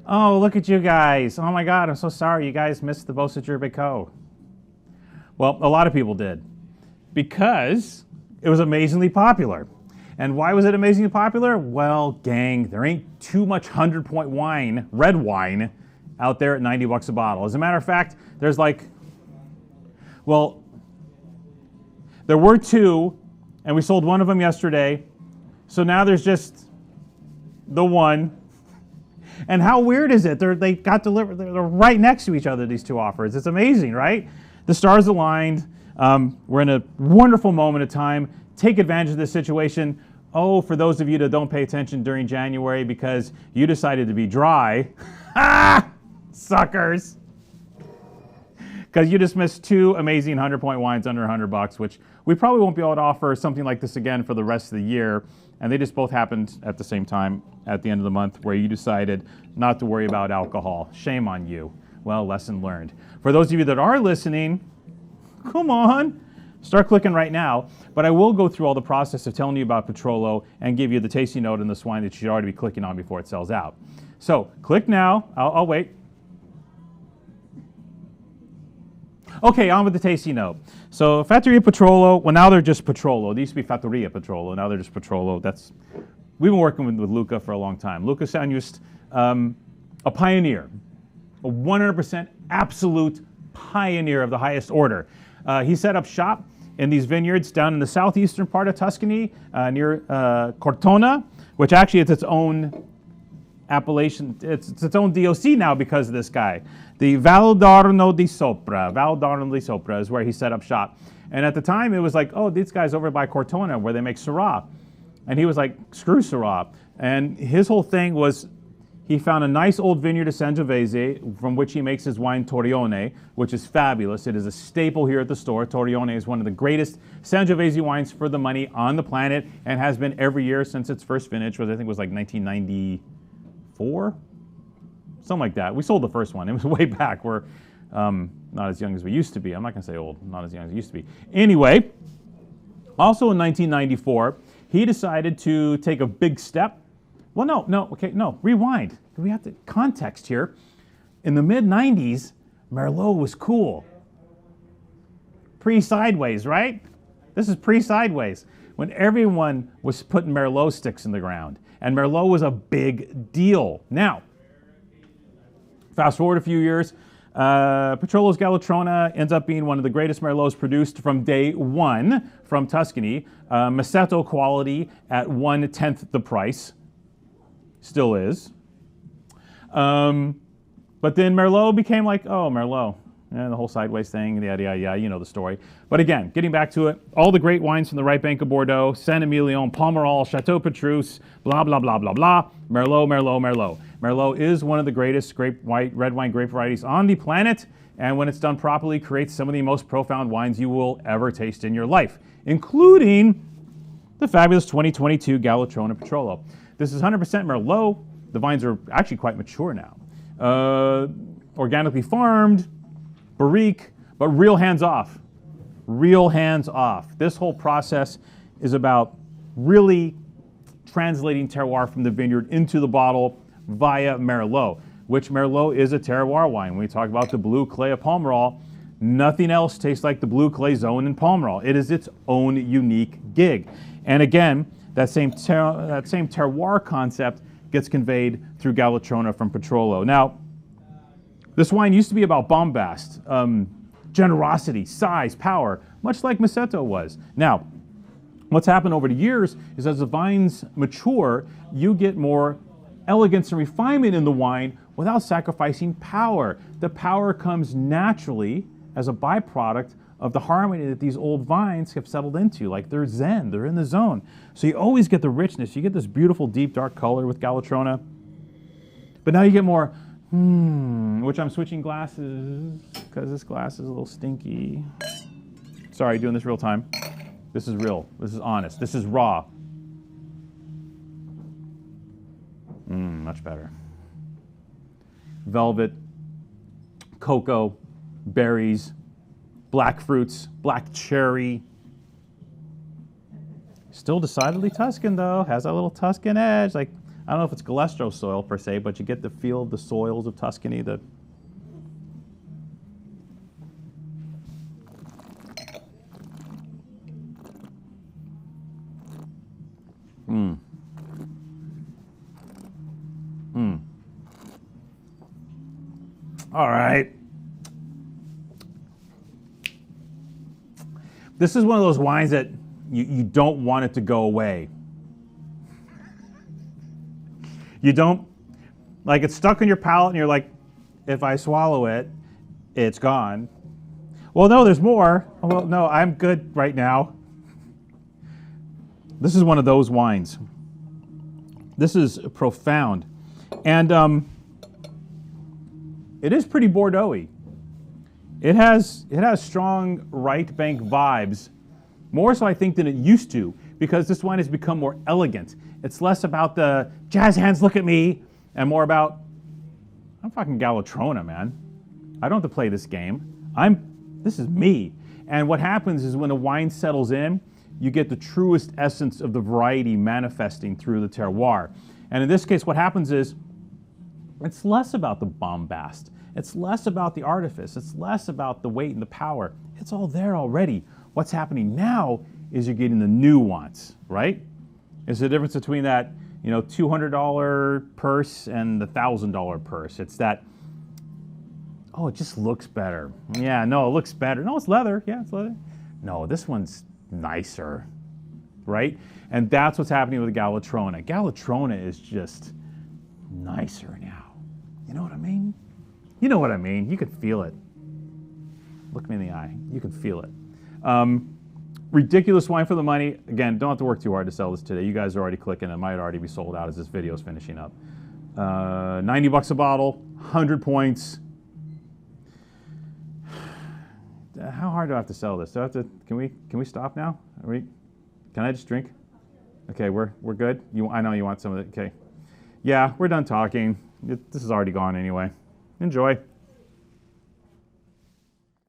Oh, look at you guys. Oh my God, I'm so sorry you guys missed the Beausejour Bécourt. Well, a lot of people did because it was amazingly popular. And why was it amazingly popular? Well, gang, there ain't too much 100-point wine, red wine, out there at $90 a bottle. As a matter of fact, there's there were two, and we sold one of them yesterday. So now there's just the one. And how weird is it? They got delivered. They're right next to each other, these two offers. It's amazing, right? The stars aligned. We're in a wonderful moment of time. Take advantage of this situation. Oh, for those of you that don't pay attention during January because you decided to be dry. Suckers. Because you just missed two amazing 100-point wines under $100, which we probably won't be able to offer something like this again for the rest of the year. And they just both happened at the same time at the end of the month where you decided not to worry about alcohol. Shame on you. Well, lesson learned. For those of you that are listening, come on, start clicking right now. But I will go through all the process of telling you about Petrolo and give you the tasting note in this wine that you should already be clicking on before it sells out. So click now. I'll wait. Okay, on with the tasting note. So Fattoria Petrolo, well now they're just Petrolo. They used to be Fattoria Petrolo, now they're just Petrolo. We've been working with Luca for a long time. Luca Sanjust, a pioneer, a 100% absolute pioneer of the highest order. He set up shop in these vineyards down in the southeastern part of Tuscany near Cortona, which actually is its own appellation. It's its own DOC now because of this guy. The Val d'Arno di Sopra is where he set up shop. And at the time, it was like, oh, these guys over by Cortona where they make Syrah. And he was like, screw Syrah. And his whole thing was he found a nice old vineyard of Sangiovese from which he makes his wine Torrione, which is fabulous. It is a staple here at the store. Torrione is one of the greatest Sangiovese wines for the money on the planet and has been every year since its first vintage, which I think was like 1994? Something like that. We sold the first one. It was way back. We're not as young as we used to be. I'm not going to say old, not as young as we used to be. Anyway, also in 1994, he decided to take a big step. Well, no, rewind. We have the context here. In the mid-90s, Merlot was cool. Pre-Sideways, right? This is pre-Sideways, when everyone was putting Merlot sticks in the ground. And Merlot was a big deal. Now, fast forward a few years, Petrolo Galatrona ends up being one of the greatest Merlots produced from day one from Tuscany. Massetto quality at 1/10 the price. Still is. But then Merlot became like, oh, Merlot. Yeah, the whole sideways thing, yada, yada, yada, you know the story. But again, getting back to it, all the great wines from the right bank of Bordeaux, Saint-Emilion, Pomerol, Chateau Petrus, blah, blah, blah, blah, blah. Merlot, Merlot, Merlot. Merlot is one of the greatest red wine grape varieties on the planet, and when it's done properly, creates some of the most profound wines you will ever taste in your life, including the fabulous 2022 Galatrona Petrolo. This is 100% Merlot. The vines are actually quite mature now. Organically farmed, barrique, but real hands off. Real hands off. This whole process is about really translating terroir from the vineyard into the bottle via Merlot, which Merlot is a terroir wine. When we talk about the blue clay of Pomerol, nothing else tastes like the blue clay zone in Pomerol. It is its own unique gig. And again, that same terroir concept gets conveyed through Galatrona from Petrolo. Now, this wine used to be about bombast, generosity, size, power, much like Massetto was. Now, what's happened over the years is as the vines mature, you get more elegance and refinement in the wine without sacrificing power. The power comes naturally as a byproduct of the harmony that these old vines have settled into. Like they're zen, they're in the zone. So you always get the richness. You get this beautiful deep dark color with Galatrona. But now you get more, which I'm switching glasses because this glass is a little stinky. Sorry, doing this real time. This is real, this is honest, this is raw. Much better. Velvet, cocoa, berries, black fruits, black cherry. Still decidedly Tuscan though, has that little Tuscan edge. Like, don't know if it's Galestro soil per se, but you get the feel of the soils of Tuscany. All right. This is one of those wines that you don't want it to go away. You don't, like, it's stuck in your palate and you're like, if I swallow it, it's gone. Well, no, there's more. Well, no, I'm good right now. This is one of those wines. This is profound. And it is pretty Bordeaux-y. It has strong right bank vibes, more so I think than it used to, because this wine has become more elegant. It's less about the jazz hands, look at me, and more about, I'm fucking Galatrona, man. I don't have to play this game. This is me. And what happens is when the wine settles in, you get the truest essence of the variety manifesting through the terroir. And in this case, what happens is, it's less about the bombast. It's less about the artifice. It's less about the weight and the power. It's all there already. What's happening now is you're getting the nuance, right? It's the difference between that, $200 purse and the $1,000 purse. It's that, oh, it just looks better. Yeah, no, it looks better. No, it's leather. Yeah, it's leather. No, this one's nicer, right? And that's what's happening with the Galatrona. Galatrona is just nicer now. You know what I mean? You know what I mean. You can feel it. Look me in the eye. You can feel it. Ridiculous wine for the money. Again, don't have to work too hard to sell this today. You guys are already clicking. It might already be sold out as this video is finishing up. $90 a bottle, 100 points. How hard do I have to sell this? Do I have to? Can we stop now? Can I just drink? Okay, we're good. I know you want some of it. Okay. Yeah, we're done talking. This is already gone anyway. Enjoy.